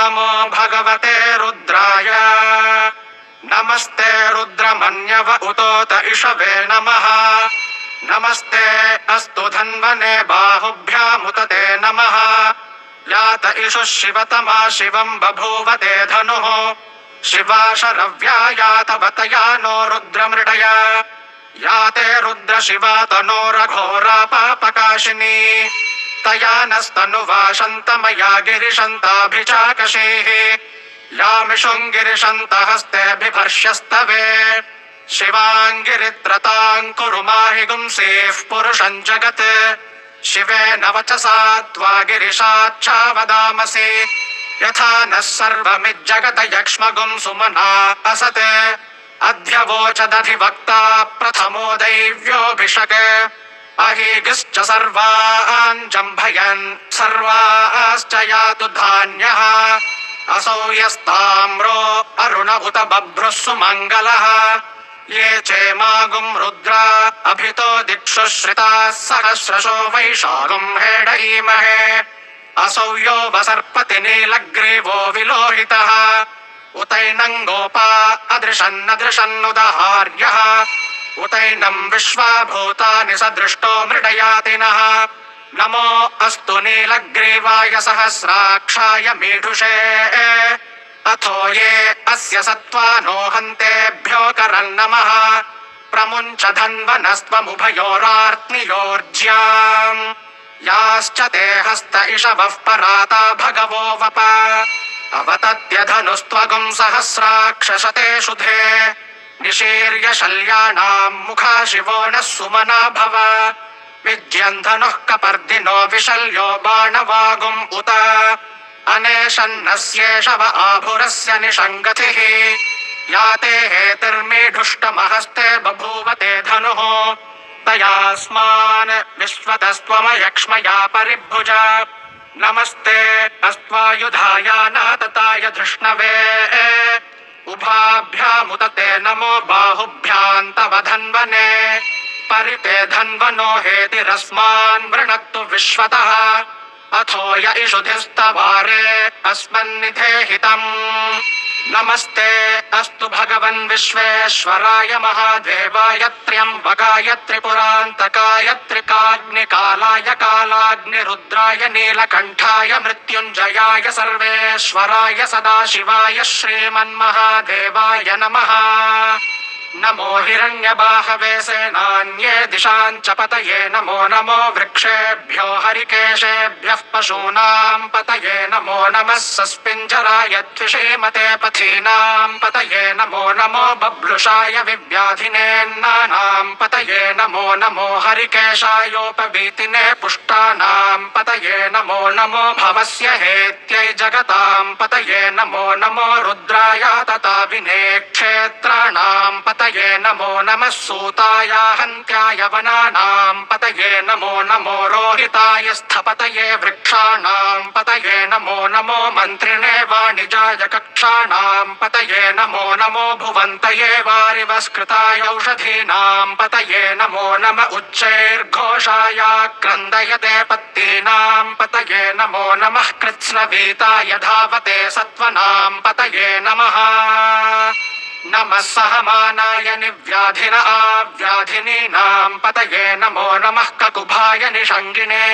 नमो भगवते रुद्राय नमस्ते रुद्रमन्यव उतोत इषवे नमः नमस्ते अस्तु धन्वने बाहुभ्यामुत ते नमः यात इषुः शिवतमा शिवं बभूवते धनुः शिवा शरव्या यातवतया नो रुद्रमृडया याते रुद्र शिवा तनोरघोरा पापकाशिनी तया नस्तनुवाशन्तमया गिरिशन्ताभिचाकशीः यामिषुङ्गिरिशन्त हस्ते बिभर्ष्यस्तवे शिवाङ्गिरित्रताम् कुरु माहि गुंसीः पुरुषम् जगत् शिवेन वचसा त्वा गिरिशाच्छा वदामसि यथा नः सर्वमिज्जगत यक्ष्मगुम् सुमना असत् अध्यवोचदधिवक्ता प्रथमो दैव्योऽभिषक् अहीगिश्च सर्वान् जम्भयन् सर्वाश्च यातु धान्यः असौ यस्ताम्रो अरुण उत बभ्रुः सुमङ्गलः ये चेमागुम् रुद्रा अभितो दिक्षु श्रिताः सहस्रशो वैशागुम् हेडयीमहे असौ यो वसर्पति नीलग्रीवो विलोहितः उतैनम् गोपा अदृशन्नदृशन्नुदहार्यः उतैनम् विश्वाभूतानि सदृष्टो मृडयातिनः नमो अस्तु नीलग्रीवाय सहस्राक्षाय मीढुषे अथो ये अस्य सत्त्वानो हन्तेभ्यो करन्नमः प्रमुञ्च धन्वनस्त्वमुभयोरार्त्नियोर्ज्याम् याश्च ते हस्त इषवः पराता भगवो वप अवतत्यधनुस्त्वगुम् सहस्राक्षशते शुधे निशीर्य शल्यानाम् मुखा शिवो नः सुमना भव विज्यन् धनुः कपर्दिनो विशल्यो बाणवागुम् उत अनेशन्नस्येषव आभुरस्य निषङ्गतिः याते हेतिर्मीढुष्टमहस्ते बभूवते धनुः तयास्मान् विश्वतस्त्वमयक्ष्मया परिभुज नमस्ते अस्त्वायुधाय नातताय धृष्णवे उभाभ्यामुतते नमो बाहुभ्याम् तव धन्वने परिते धन्वनो हेतिरस्मान् वृणक्तु विश्वतः अथो य इषुधिस्तवारे अस्मन्निधेहितम् नमस्ते अस्तु भगवन् विश्वेश्वराय महादेवाय त्र्यम्बकाय त्रिपुरान्तकाय त्रिकाग्निकालाय कालाग्निरुद्राय नीलकण्ठाय मृत्युञ्जयाय सर्वेश्वराय सदाशिवाय श्रीमन्महादेवाय नमः नमो हिरण्यबाहवे सेनान्ये दिशाम् च पतये नमो नमो वृक्षेभ्यो हरिकेशेभ्यः पशूनाम् पतये नमो नमः सस्पिञ्जराय त्विषीमते पथीनाम् पतये नमो नमो बभ्लुषाय विव्याधिनेन्नानाम् पतये नमो नमो हरिकेशायोपवीतिने पुष्टानाम् पतये नमो नमो भवस्य हेत्यै जगताम् पतये नमो नमो रुद्राय तथा विने क्षेत्राणाम् पतये नमो नमः सूताय हन्त्याय वनानाम् पतये नमो नमो रोहिताय स्थपतये वृक्षाणाम् पतये नमो नमो मन्त्रिणे वाणिजाय कक्षाणाम् पतये नमो नमो भुवन्तये वारिवस्कृताय औषधीनाम् पतये नमो नम उच्चैर्घोषाय क्रन्दयते पत्तीनाम् पतये नमो नमः कृत्स्नवीताय धावते सत्त्वनाम् पतये नमः नमः सहमानाय निव्याधिन आव्याधिनीनाम् पतये नमो नमः ककुभाय निषङ्गिणे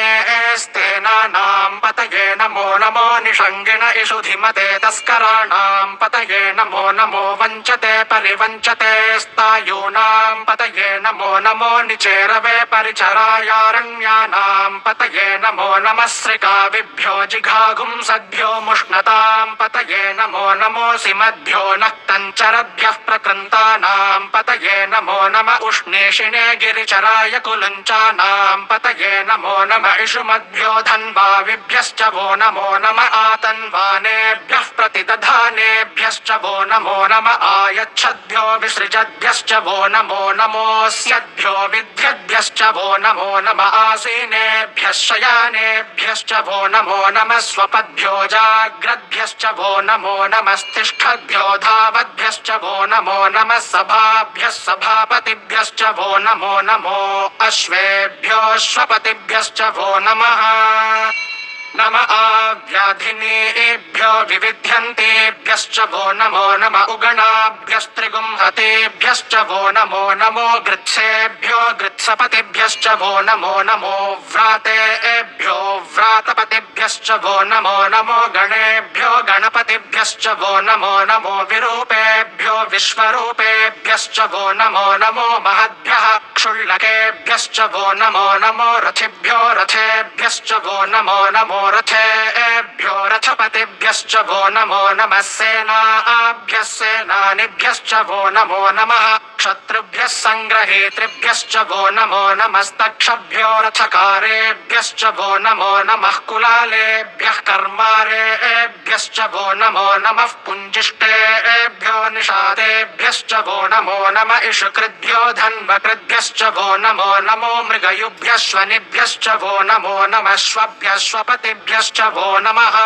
स्तेनानाम् पतये नमो नमो निषङ्गिण इषुधिमते तस्कराणाम् पतये नमो नमो वञ्चते परिवञ्चते स्तायूनाम् पतये नमो नमो निचेरवे परिचरायारण्यानाम् पतये नमो नमः श्रिकाविभ्यो जिघागुंसद्भ्यो मुष्णताम् पतये नमो नमोऽसि मद्भ्यो नक्तञ्चरद्भ्यः प्रकृन्तानाम् पतये नमो नम उष्णेशिने गिरिचराय कुलञ्चानाम् पतये नमो नम इषुमद्भ्यो धन्वाविभ्यश्च वो नमो नम आतन्वानेभ्यः प्रतिदधानेभ्यश्च वो नमो नम आयच्छद्भ्यो विसृजद्भ्यश्च वो नमो नमोऽस्यद्भ्यो विद्यद्भ्यश्च वो नमो नम आसीनेभ्यः शयानेभ्यश्च वो नमो नम स्वपद्भ्यो जाग्रद्भ्यश्च वो नमो नमस्तिष्ठद्भ्यो धावद्भ्यश्च वो नमो नमः सभाभ्यः सभापतिभ्यश्च वो नमो नमो अश्वेभ्योऽश्वपतिभ्यश्च वो नमः नम आव्याधिनेभ्यो विविध्यन्तेभ्यश्च वो नमो नम उगणाभ्यस्त्रिगुंहतेभ्यश्च वो नमो नमो गृत्सेभ्यो गृत्सपतिभ्यश्च वो नमो नमो व्रातेभ्यो व्रातपतिभ्यश्च वो नमो नमो गणेभ्यो गणपतिभ्यश्च वो नमो नमो विरूपेभ्यो विश्वरूपेभ्यश्च वो नमो नमो महद्भ्यः क्षुल्लकेभ्यश्च वो नमो नमो रथिभ्यो रथेभ्यश्च वो नमो नमो रथेभ्यो रथपतिभ्यश्च वो नमो नमः सेनाभ्यः सेनानिभ्यश्च वो नमो नमः क्षत्रुभ्यः सङ्ग्रहेतृभ्यश्च वो नमो नमस्तक्षभ्यो रथकारेभ्यश्च वो नमो नमः कुलालेभ्यः कर्मारेभ्यश्च वो नमो नमः पुञ्जिष्टेभ्यो निषादेभ्यश्च वो नमो नम इषुकृद्भ्यो धन्वकृद्भ्यश्च वो नमो नमो मृगयुभ्यः श्वनिभ्यश्च वो नमो नमः श्वभ्यः श्वपतिभ्यश्च वो नमः